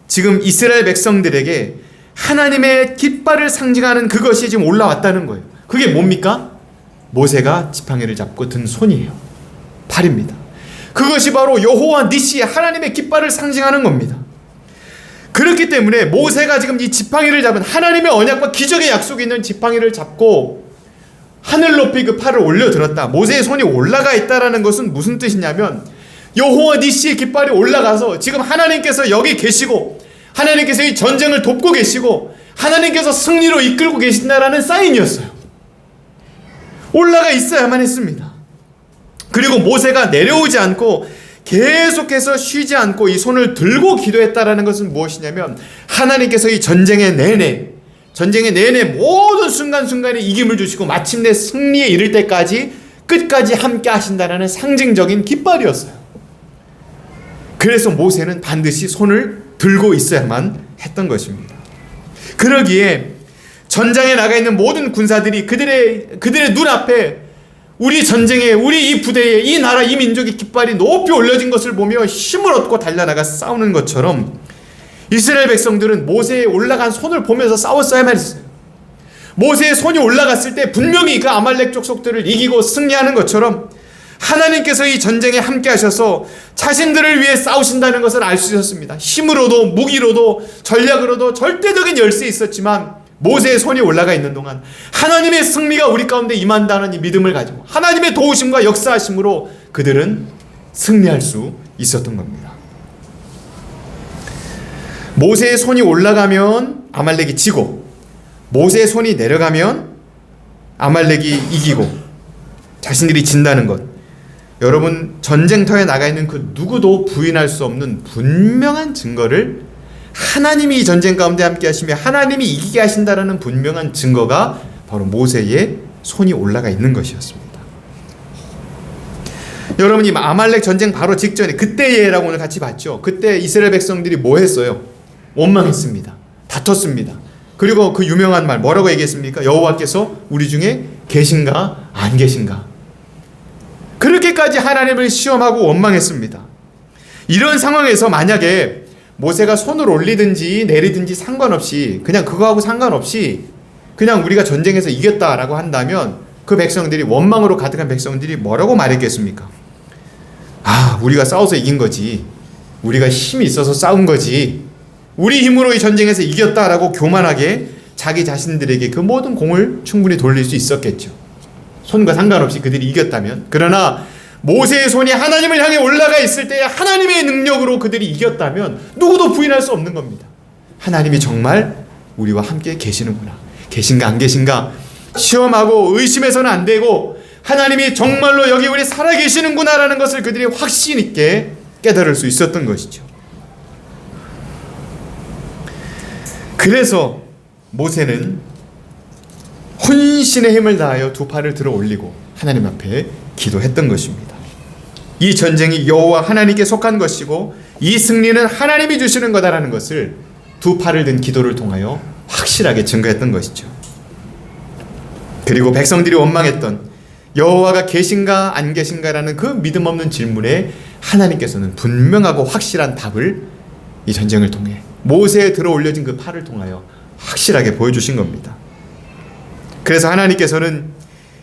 지금 이스라엘 백성들에게 하나님의 깃발을 상징하는 그것이 지금 올라왔다는 거예요. 그게 뭡니까? 모세가 지팡이를 잡고 든 손이에요. 팔입니다. 그것이 바로 여호와 니시, 하나님의 깃발을 상징하는 겁니다. 그렇기 때문에 모세가 지금 이 지팡이를 잡은 하나님의 언약과 기적의 약속이 있는 지팡이를 잡고 하늘 높이 그 팔을 올려들었다, 모세의 손이 올라가 있다라는 것은 무슨 뜻이냐면 여호와 니시의 깃발이 올라가서 지금 하나님께서 여기 계시고 하나님께서 이 전쟁을 돕고 계시고 하나님께서 승리로 이끌고 계신다라는 사인이었어요. 올라가 있어야만 했습니다. 그리고 모세가 내려오지 않고 계속해서 쉬지 않고 이 손을 들고 기도했다라는 것은 무엇이냐면 하나님께서 이 전쟁의 내내 모든 순간순간에 이김을 주시고 마침내 승리에 이를 때까지 끝까지 함께 하신다라는 상징적인 깃발이었어요. 그래서 모세는 반드시 손을 들고 있어야만 했던 것입니다. 그러기에 전장에 나가 있는 모든 군사들이 그들의 눈앞에 우리 전쟁에, 우리 이 부대에, 이 나라, 이 민족의 깃발이 높이 올려진 것을 보며 힘을 얻고 달려나가 싸우는 것처럼 이스라엘 백성들은 모세의 올라간 손을 보면서 싸웠어야만 했어요. 모세의 손이 올라갔을 때 분명히 그 아말렉 족속들을 이기고 승리하는 것처럼 하나님께서 이 전쟁에 함께 하셔서 자신들을 위해 싸우신다는 것을 알 수 있었습니다. 힘으로도 무기로도 전략으로도 절대적인 열세에 있었지만 모세의 손이 올라가 있는 동안 하나님의 승리가 우리 가운데 임한다는 이 믿음을 가지고 하나님의 도우심과 역사하심으로 그들은 승리할 수 있었던 겁니다. 모세의 손이 올라가면 아말렉이 지고 모세의 손이 내려가면 아말렉이 이기고 자신들이 진다는 것, 여러분 전쟁터에 나가 있는 그 누구도 부인할 수 없는 분명한 증거를 하나님이 이 전쟁 가운데 함께 하시며 하나님이 이기게 하신다라는 분명한 증거가 바로 모세의 손이 올라가 있는 것이었습니다. 여러분이 아말렉 전쟁 바로 직전에 그때예라고 오늘 같이 봤죠. 그때 이스라엘 백성들이 뭐 했어요? 원망했습니다. 다퉜습니다. 그리고 그 유명한 말 뭐라고 얘기했습니까? 여호와께서 우리 중에 계신가 안 계신가? 그렇게까지 하나님을 시험하고 원망했습니다. 이런 상황에서 만약에 모세가 손을 올리든지 내리든지 상관없이 그냥 그거하고 상관없이 그냥 우리가 전쟁에서 이겼다라고 한다면 그 백성들이 원망으로 가득한 백성들이 뭐라고 말했겠습니까? 아, 우리가 싸워서 이긴 거지. 우리가 힘이 있어서 싸운 거지. 우리 힘으로 이 전쟁에서 이겼다라고 교만하게 자기 자신들에게 그 모든 공을 충분히 돌릴 수 있었겠죠. 손과 상관없이 그들이 이겼다면. 그러나 모세의 손이 하나님을 향해 올라가 있을 때 하나님의 능력으로 그들이 이겼다면 누구도 부인할 수 없는 겁니다. 하나님이 정말 우리와 함께 계시는구나. 계신가 안 계신가 시험하고 의심해서는 안 되고 하나님이 정말로 여기 우리 살아계시는구나 라는 것을 그들이 확신 있게 깨달을 수 있었던 것이죠. 그래서 모세는 혼신의 힘을 다하여 두 팔을 들어 올리고 하나님 앞에 기도했던 것입니다. 이 전쟁이 여호와 하나님께 속한 것이고 이 승리는 하나님이 주시는 거다라는 것을 두 팔을 든 기도를 통하여 확실하게 증거했던 것이죠. 그리고 백성들이 원망했던 여호와가 계신가 안 계신가라는 그 믿음 없는 질문에 하나님께서는 분명하고 확실한 답을 이 전쟁을 통해 모세에 들어 올려진 그 팔을 통하여 확실하게 보여주신 겁니다. 그래서 하나님께서는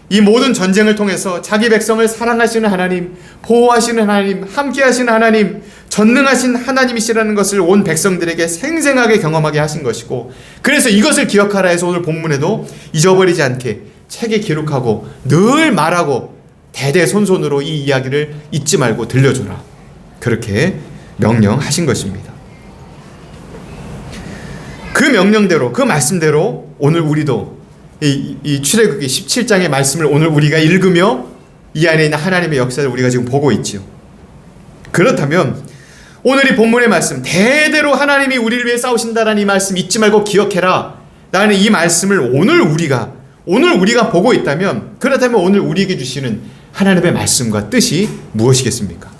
이 모든 전쟁을 통해서 자기 백성을 사랑하시는 하나님, 보호하시는 하나님, 함께하시는 하나님, 전능하신 하나님이시라는 것을 온 백성들에게 생생하게 경험하게 하신 것이고, 그래서 이것을 기억하라 해서 오늘 본문에도 잊어버리지 않게 책에 기록하고 늘 말하고 대대손손으로 이 이야기를 잊지 말고 들려줘라, 그렇게 명령하신 것입니다. 그 명령대로, 그 말씀대로 오늘 우리도 이 출애굽기 17장의 말씀을 오늘 우리가 읽으며 이 안에 있는 하나님의 역사를 우리가 지금 보고 있죠. 그렇다면 오늘 이 본문의 말씀, 대대로 하나님이 우리를 위해 싸우신다라는 이 말씀 잊지 말고 기억해라 라는 이 말씀을 오늘 우리가 보고 있다면, 그렇다면 오늘 우리에게 주시는 하나님의 말씀과 뜻이 무엇이겠습니까?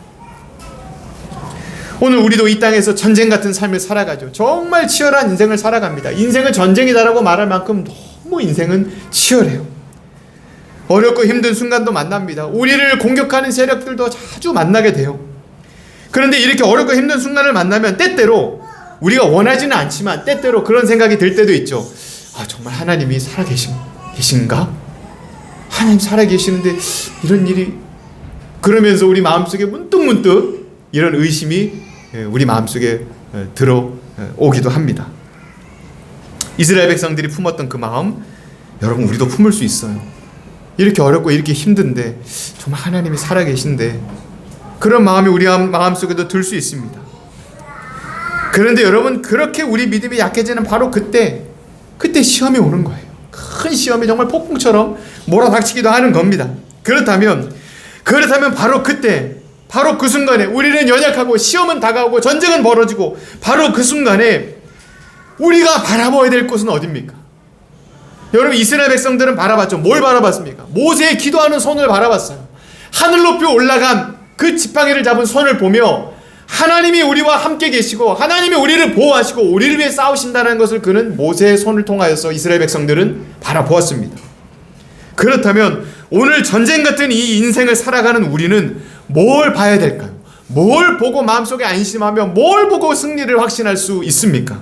오늘 우리도 이 땅에서 전쟁 같은 삶을 살아가죠. 정말 치열한 인생을 살아갑니다. 인생은 전쟁이다라고 말할 만큼 너무 인생은 치열해요. 어렵고 힘든 순간도 만납니다. 우리를 공격하는 세력들도 자주 만나게 돼요. 그런데 이렇게 어렵고 힘든 순간을 만나면 때때로 우리가 원하지는 않지만 때때로 그런 생각이 들 때도 있죠. 아, 정말 하나님이 살아계신가? 하나님 살아계시는데 이런 일이, 그러면서 우리 마음속에 문득문득 이런 의심이 우리 마음속에 들어오기도 합니다. 이스라엘 백성들이 품었던 그 마음, 여러분 우리도 품을 수 있어요. 이렇게 어렵고 이렇게 힘든데 정말 하나님이 살아계신데, 그런 마음이 우리 마음속에도 들 수 있습니다. 그런데 여러분, 그렇게 우리 믿음이 약해지는 바로 그때 시험이 오는 거예요. 큰 시험이 정말 폭풍처럼 몰아닥치기도 하는 겁니다. 그렇다면 바로 그때, 바로 그 순간에 우리는 연약하고 시험은 다가오고 전쟁은 벌어지고, 바로 그 순간에 우리가 바라봐야 될 곳은 어디입니까? 여러분, 이스라엘 백성들은 바라봤죠. 뭘 바라봤습니까? 모세의 기도하는 손을 바라봤어요. 하늘 높이 올라간 그 지팡이를 잡은 손을 보며 하나님이 우리와 함께 계시고 하나님이 우리를 보호하시고 우리를 위해 싸우신다는 것을 그는 모세의 손을 통하여서 이스라엘 백성들은 바라보았습니다. 그렇다면 오늘 전쟁 같은 이 인생을 살아가는 우리는 뭘 봐야 될까요? 뭘 보고 마음속에 안심하며 뭘 보고 승리를 확신할 수 있습니까?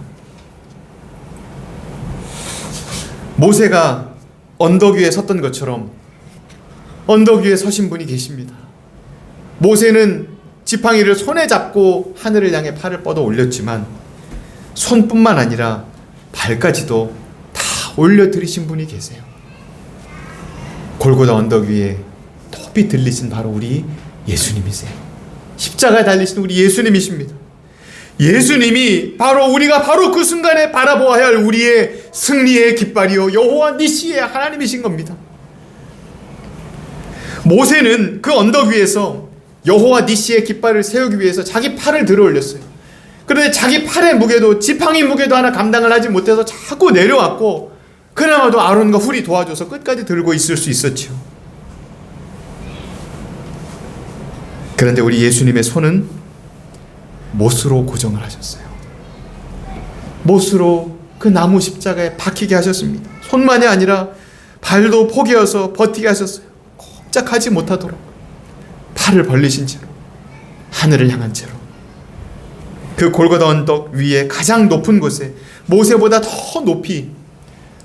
모세가 언덕 위에 섰던 것처럼 언덕 위에 서신 분이 계십니다. 모세는 지팡이를 손에 잡고 하늘을 향해 팔을 뻗어 올렸지만 손뿐만 아니라 발까지도 다 올려드리신 분이 계세요. 골고다 언덕 위에 높이 들리신 바로 우리 예수님이세요. 십자가에 달리신 우리 예수님이십니다. 예수님이 바로 우리가 바로 그 순간에 바라보아야 할 우리의 승리의 깃발이요 여호와 니시의 하나님이신 겁니다. 모세는 그 언덕 위에서 여호와 니시의 깃발을 세우기 위해서 자기 팔을 들어 올렸어요. 그런데 자기 팔의 무게도 지팡이 무게도 하나 감당을 하지 못해서 자꾸 내려왔고 그나마도 아론과 훌이 도와줘서 끝까지 들고 있을 수 있었죠. 그런데 우리 예수님의 손은 못으로 고정을 하셨어요. 못으로 그 나무 십자가에 박히게 하셨습니다. 손만이 아니라 발도 포개어서 버티게 하셨어요. 꼼짝하지 못하도록 팔을 벌리신 채로 하늘을 향한 채로 그 골고다 언덕 위에 가장 높은 곳에 모세보다 더 높이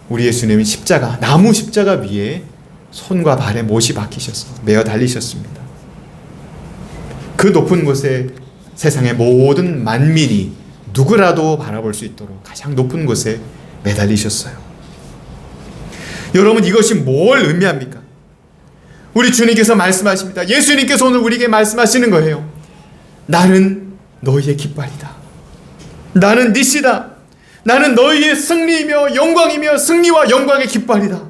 우리 예수님이 십자가 나무 십자가 위에 손과 발에 못이 박히셔서 매어 달리셨습니다. 그 높은 곳에 세상의 모든 만민이 누구라도 바라볼 수 있도록 가장 높은 곳에 매달리셨어요. 여러분, 이것이 뭘 의미합니까? 우리 주님께서 말씀하십니다. 예수님께서 오늘 우리에게 말씀하시는 거예요. 나는 너희의 깃발이다. 나는 니시다. 나는 너희의 승리이며 영광이며 승리와 영광의 깃발이다.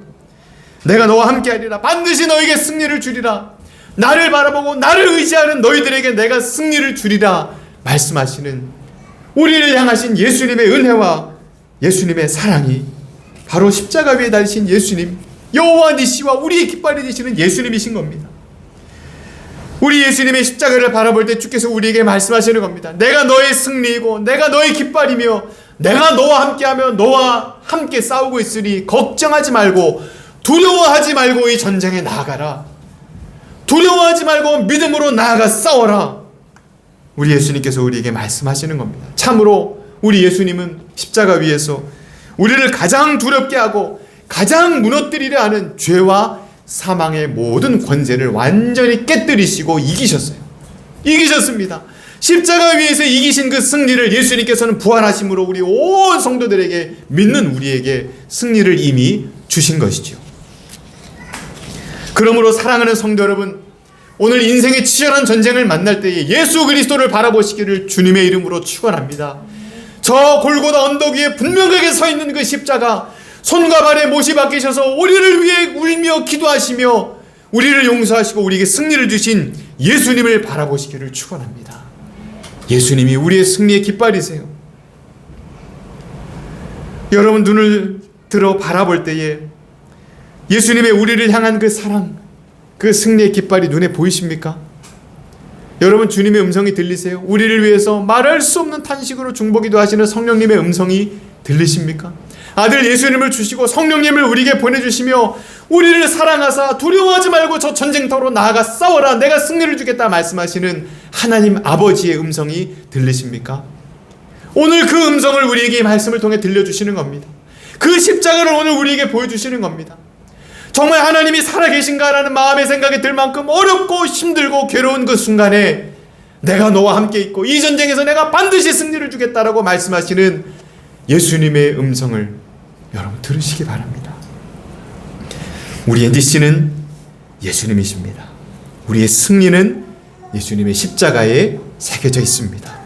내가 너와 함께하리라. 반드시 너희에게 승리를 주리라. 나를 바라보고 나를 의지하는 너희들에게 내가 승리를 주리라 말씀하시는 우리를 향하신 예수님의 은혜와 예수님의 사랑이 바로 십자가 위에 달리신 예수님, 여호와 니시와 우리의 깃발이 되시는 예수님이신 겁니다. 우리 예수님의 십자가를 바라볼 때 주께서 우리에게 말씀하시는 겁니다. 내가 너의 승리이고 내가 너의 깃발이며 내가 너와 함께하며 너와 함께 싸우고 있으니 걱정하지 말고 두려워하지 말고 이 전쟁에 나아가라. 두려워하지 말고 믿음으로 나아가 싸워라. 우리 예수님께서 우리에게 말씀하시는 겁니다. 참으로 우리 예수님은 십자가 위에서 우리를 가장 두렵게 하고 가장 무너뜨리려 하는 죄와 사망의 모든 권세를 완전히 깨뜨리시고 이기셨어요. 이기셨습니다. 십자가 위에서 이기신 그 승리를 예수님께서는 부활하심으로 우리 온 성도들에게 믿는 우리에게 승리를 이미 주신 것이죠. 그러므로 사랑하는 성도 여러분, 오늘 인생의 치열한 전쟁을 만날 때에 예수 그리스도를 바라보시기를 주님의 이름으로 축원합니다. 저 골고다 언덕 위에 분명하게 서 있는 그 십자가, 손과 발에 못이 박히셔서 우리를 위해 울며 기도하시며 우리를 용서하시고 우리에게 승리를 주신 예수님을 바라보시기를 축원합니다. 예수님이 우리의 승리의 깃발이세요. 여러분, 눈을 들어 바라볼 때에 예수님의 우리를 향한 그 사랑, 그 승리의 깃발이 눈에 보이십니까? 여러분, 주님의 음성이 들리세요? 우리를 위해서 말할 수 없는 탄식으로 중보기도 하시는 성령님의 음성이 들리십니까? 아들 예수님을 주시고 성령님을 우리에게 보내주시며 우리를 사랑하사 두려워하지 말고 저 전쟁터로 나아가 싸워라, 내가 승리를 주겠다 말씀하시는 하나님 아버지의 음성이 들리십니까? 오늘 그 음성을 우리에게 말씀을 통해 들려주시는 겁니다. 그 십자가를 오늘 우리에게 보여주시는 겁니다. 정말 하나님이 살아계신가라는 마음의 생각이 들 만큼 어렵고 힘들고 괴로운 그 순간에 내가 너와 함께 있고 이 전쟁에서 내가 반드시 승리를 주겠다라고 말씀하시는 예수님의 음성을 여러분 들으시기 바랍니다. 우리의 니시는 예수님이십니다. 우리의 승리는 예수님의 십자가에 새겨져 있습니다.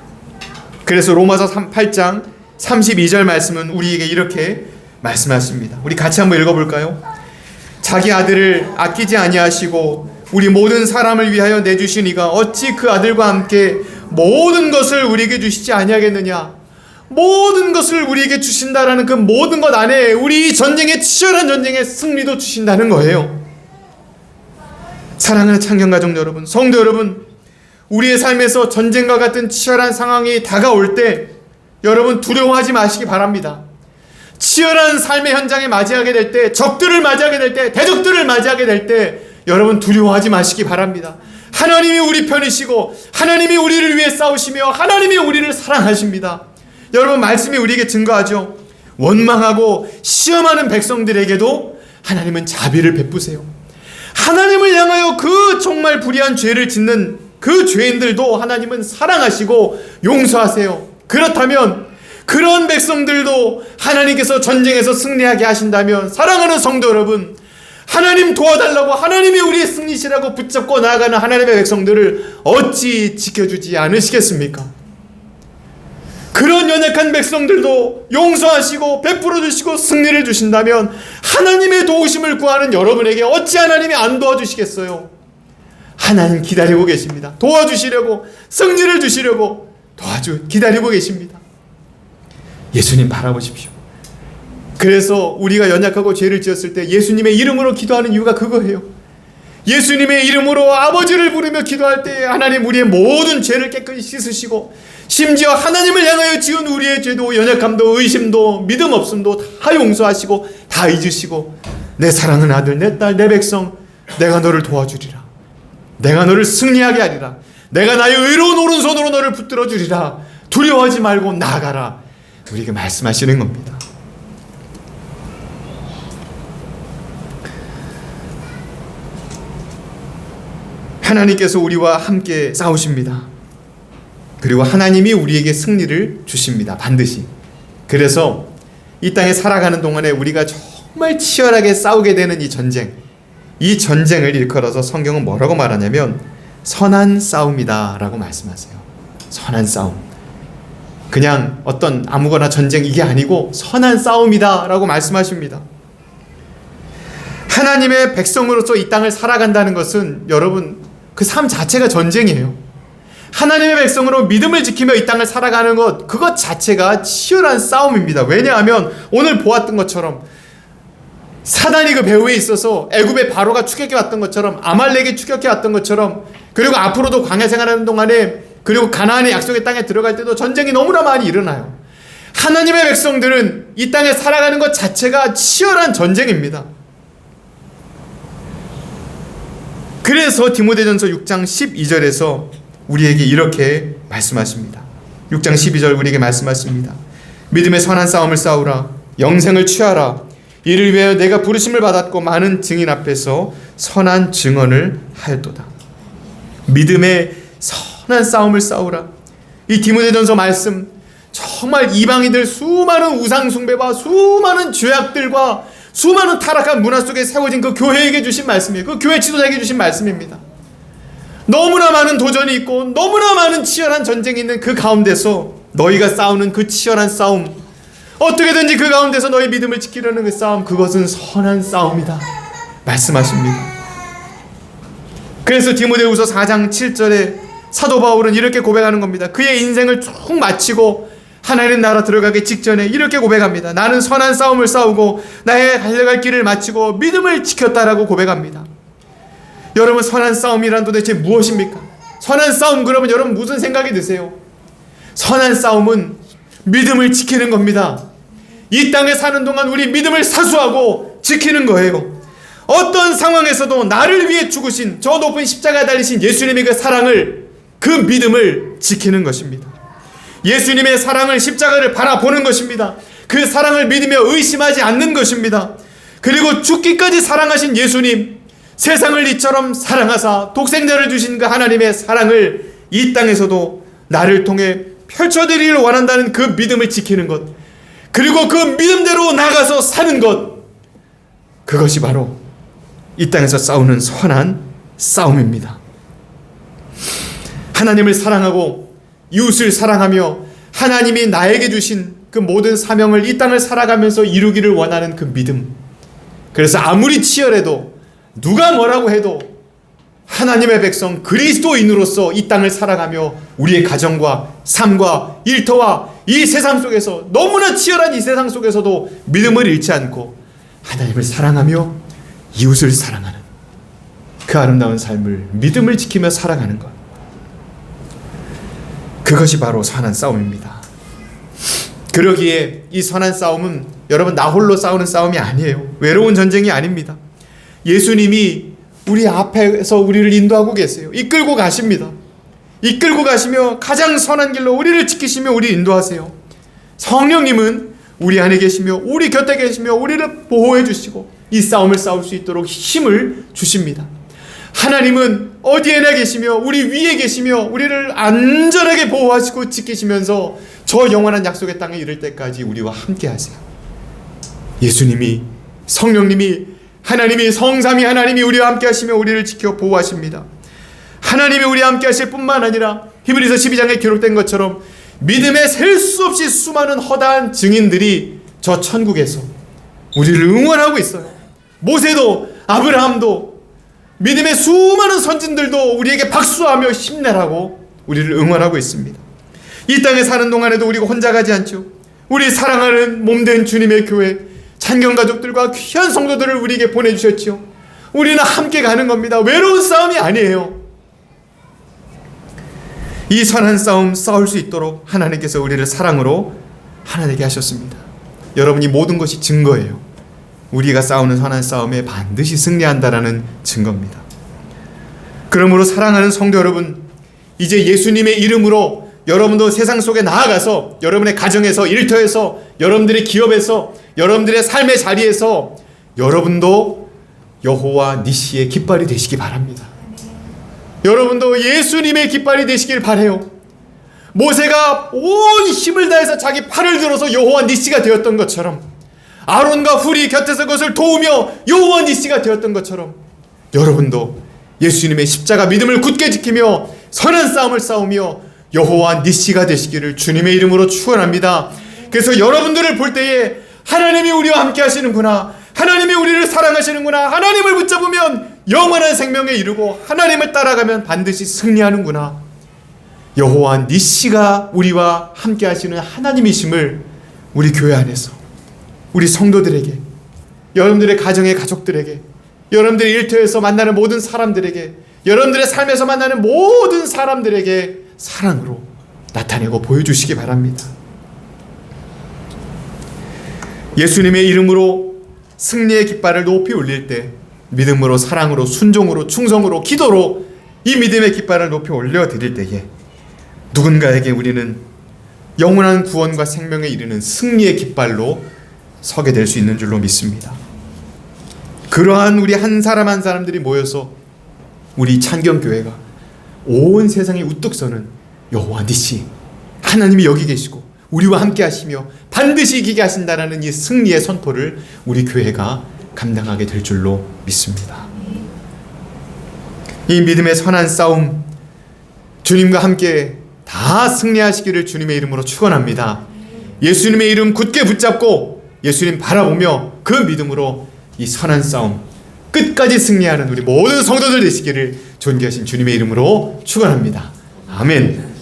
그래서 로마서 8장 32절 말씀은 우리에게 이렇게 말씀하십니다. 우리 같이 한번 읽어볼까요? 자기 아들을 아끼지 아니하시고 우리 모든 사람을 위하여 내주시니가 어찌 그 아들과 함께 모든 것을 우리에게 주시지 아니하겠느냐. 모든 것을 우리에게 주신다라는 그 모든 것 안에 우리 전쟁의 치열한 전쟁의 승리도 주신다는 거예요. 사랑하는 창경가족 여러분, 성도 여러분, 우리의 삶에서 전쟁과 같은 치열한 상황이 다가올 때 여러분 두려워하지 마시기 바랍니다. 치열한 삶의 현장에 맞이하게 될 때, 적들을 맞이하게 될 때, 대적들을 맞이하게 될 때 여러분 두려워하지 마시기 바랍니다. 하나님이 우리 편이시고 하나님이 우리를 위해 싸우시며 하나님이 우리를 사랑하십니다. 여러분, 말씀이 우리에게 증거하죠. 원망하고 시험하는 백성들에게도 하나님은 자비를 베푸세요. 하나님을 향하여 그 정말 불의한 죄를 짓는 그 죄인들도 하나님은 사랑하시고 용서하세요. 그렇다면 그런 백성들도 하나님께서 전쟁에서 승리하게 하신다면, 사랑하는 성도 여러분, 하나님 도와달라고 하나님이 우리의 승리시라고 붙잡고 나아가는 하나님의 백성들을 어찌 지켜주지 않으시겠습니까? 그런 연약한 백성들도 용서하시고 베풀어 주시고 승리를 주신다면 하나님의 도우심을 구하는 여러분에게 어찌 하나님이 안 도와주시겠어요? 하나님 기다리고 계십니다. 도와주시려고, 승리를 주시려고 기다리고 계십니다. 예수님 바라보십시오. 그래서 우리가 연약하고 죄를 지었을 때 예수님의 이름으로 기도하는 이유가 그거예요. 예수님의 이름으로 아버지를 부르며 기도할 때 하나님 우리의 모든 죄를 깨끗이 씻으시고, 심지어 하나님을 향하여 지은 우리의 죄도, 연약함도, 의심도, 믿음 없음도 다 용서하시고 다 잊으시고, 내 사랑하는 아들, 내 딸, 내 백성, 내가 너를 도와주리라. 내가 너를 승리하게 하리라. 내가 나의 의로운 오른손으로 너를 붙들어 주리라. 두려워하지 말고 나아가라. 우리에게 말씀하시는 겁니다. 하나님께서 우리와 함께 싸우십니다. 그리고 하나님이 우리에게 승리를 주십니다. 반드시. 그래서 이 땅에 살아가는 동안에 우리가 정말 치열하게 싸우게 되는 이 전쟁을 일컬어서 성경은 뭐라고 말하냐면 선한 싸움이다 라고 말씀하세요. 선한 싸움. 그냥 어떤 아무거나 전쟁, 이게 아니고 선한 싸움이다 라고 말씀하십니다. 하나님의 백성으로서 이 땅을 살아간다는 것은 여러분, 그 삶 자체가 전쟁이에요. 하나님의 백성으로 믿음을 지키며 이 땅을 살아가는 것, 그것 자체가 치열한 싸움입니다. 왜냐하면 오늘 보았던 것처럼 사단이 그 배후에 있어서 애굽의 바로가 추격해 왔던 것처럼, 아말렉이 추격해 왔던 것처럼, 그리고 앞으로도 광야 생활하는 동안에, 그리고 가나안의 약속의 땅에 들어갈 때도 전쟁이 너무나 많이 일어나요. 하나님의 백성들은 이 땅에 살아가는 것 자체가 치열한 전쟁입니다. 그래서 디모데전서 6장 12절에서 우리에게 이렇게 말씀하십니다. 6장 12절 우리에게 말씀하십니다. 믿음의 선한 싸움을 싸우라. 영생을 취하라. 이를 위하여 내가 부르심을 받았고 많은 증인 앞에서 선한 증언을 하였도다. 믿음의 선한 싸움을 싸우라. 이 디모데전서 말씀, 정말 이방인들 수많은 우상 숭배와 수많은 죄악들과 수많은 타락한 문화 속에 세워진 그 교회에게 주신 말씀이에요. 그 교회 지도자에게 주신 말씀입니다. 너무나 많은 도전이 있고 너무나 많은 치열한 전쟁이 있는 그 가운데서 너희가 싸우는 그 치열한 싸움, 어떻게든지 그 가운데서 너희 믿음을 지키려는 그 싸움, 그것은 선한 싸움이다 말씀하십니다. 그래서 디모데후서 4장 7절에 사도 바울은 이렇게 고백하는 겁니다. 그의 인생을 쭉 마치고 하나님 나라 들어가기 직전에 이렇게 고백합니다. 나는 선한 싸움을 싸우고 나의 달려갈 길을 마치고 믿음을 지켰다라고 고백합니다. 여러분, 선한 싸움이란 도대체 무엇입니까? 선한 싸움, 그러면 여러분 무슨 생각이 드세요? 선한 싸움은 믿음을 지키는 겁니다. 이 땅에 사는 동안 우리 믿음을 사수하고 지키는 거예요. 어떤 상황에서도 나를 위해 죽으신, 저 높은 십자가에 달리신 예수님의 그 사랑을, 그 믿음을 지키는 것입니다. 예수님의 사랑을, 십자가를 바라보는 것입니다. 그 사랑을 믿으며 의심하지 않는 것입니다. 그리고 죽기까지 사랑하신 예수님, 세상을 이처럼 사랑하사 독생자를 주신 그 하나님의 사랑을 이 땅에서도 나를 통해 펼쳐드리기를 원한다는 그 믿음을 지키는 것, 그리고 그 믿음대로 나가서 사는 것, 그것이 바로 이 땅에서 싸우는 선한 싸움입니다. 하나님을 사랑하고 이웃을 사랑하며 하나님이 나에게 주신 그 모든 사명을 이 땅을 살아가면서 이루기를 원하는 그 믿음. 그래서 아무리 치열해도, 누가 뭐라고 해도 하나님의 백성 그리스도인으로서 이 땅을 살아가며 우리의 가정과 삶과 일터와 이 세상 속에서, 너무나 치열한 이 세상 속에서도 믿음을 잃지 않고 하나님을 사랑하며 이웃을 사랑하는 그 아름다운 삶을, 믿음을 지키며 살아가는 것, 그것이 바로 선한 싸움입니다. 그러기에 이 선한 싸움은 여러분 나 홀로 싸우는 싸움이 아니에요. 외로운 전쟁이 아닙니다. 예수님이 우리 앞에서 우리를 인도하고 계세요. 이끌고 가십니다. 이끌고 가시며 가장 선한 길로 우리를 지키시며 우리를 인도하세요. 성령님은 우리 안에 계시며 우리 곁에 계시며 우리를 보호해 주시고 이 싸움을 싸울 수 있도록 힘을 주십니다. 하나님은 어디에나 계시며 우리 위에 계시며 우리를 안전하게 보호하시고 지키시면서 저 영원한 약속의 땅에 이를 때까지 우리와 함께 하세요. 예수님이, 성령님이, 하나님이, 성삼위 하나님이 우리와 함께 하시며 우리를 지켜 보호하십니다. 하나님이 우리와 함께 하실 뿐만 아니라 히브리서 12장에 기록된 것처럼 믿음에 셀 수 없이 수많은 허다한 증인들이 저 천국에서 우리를 응원하고 있어요. 모세도, 아브라함도, 믿음의 수많은 선진들도 우리에게 박수하며 힘내라고 우리를 응원하고 있습니다. 이 땅에 사는 동안에도 우리가 혼자 가지 않죠. 우리 사랑하는 몸된 주님의 교회, 찬경 가족들과 귀한 성도들을 우리에게 보내주셨죠. 우리는 함께 가는 겁니다. 외로운 싸움이 아니에요. 이 선한 싸움 싸울 수 있도록 하나님께서 우리를 사랑으로 하나 되게 하셨습니다. 여러분이 모든 것이 증거예요. 우리가 싸우는 선한 싸움에 반드시 승리한다라는 증거입니다. 그러므로 사랑하는 성도 여러분, 이제 예수님의 이름으로 여러분도 세상 속에 나아가서 여러분의 가정에서, 일터에서, 여러분들의 기업에서, 여러분들의 삶의 자리에서 여러분도 여호와 니시의 깃발이 되시기 바랍니다. 여러분도 예수님의 깃발이 되시길 바라요. 모세가 온 힘을 다해서 자기 팔을 들어서 여호와 니시가 되었던 것처럼, 아론과 훌이 곁에서 그것을 도우며 여호와 니시가 되었던 것처럼 여러분도 예수님의 십자가 믿음을 굳게 지키며 선한 싸움을 싸우며 여호와 니시가 되시기를 주님의 이름으로 축원합니다. 그래서 여러분들을 볼 때에 하나님이 우리와 함께 하시는구나, 하나님이 우리를 사랑하시는구나, 하나님을 붙잡으면 영원한 생명에 이르고 하나님을 따라가면 반드시 승리하는구나, 여호와 니시가 우리와 함께 하시는 하나님이심을 우리 교회 안에서, 우리 성도들에게, 여러분들의 가정의 가족들에게, 여러분들의 일터에서 만나는 모든 사람들에게, 여러분들의 삶에서 만나는 모든 사람들에게 사랑으로 나타내고 보여주시기 바랍니다. 예수님의 이름으로 승리의 깃발을 높이 올릴 때 믿음으로, 사랑으로, 순종으로, 충성으로, 기도로 이 믿음의 깃발을 높이 올려드릴 때에 누군가에게 우리는 영원한 구원과 생명에 이르는 승리의 깃발로 서게 될 수 있는 줄로 믿습니다. 그러한 우리 한 사람 한 사람들이 모여서 우리 찬경교회가 온 세상에 우뚝 서는 여호와 니시, 하나님이 여기 계시고 우리와 함께 하시며 반드시 이기게 하신다라는 이 승리의 선포를 우리 교회가 감당하게 될 줄로 믿습니다. 이 믿음의 선한 싸움, 주님과 함께 다 승리하시기를 주님의 이름으로 축원합니다. 예수님의 이름 굳게 붙잡고 예수님 바라보며 그 믿음으로 이 선한 싸움 끝까지 승리하는 우리 모든 성도들 되시기를 존귀하신 주님의 이름으로 축원합니다. 아멘.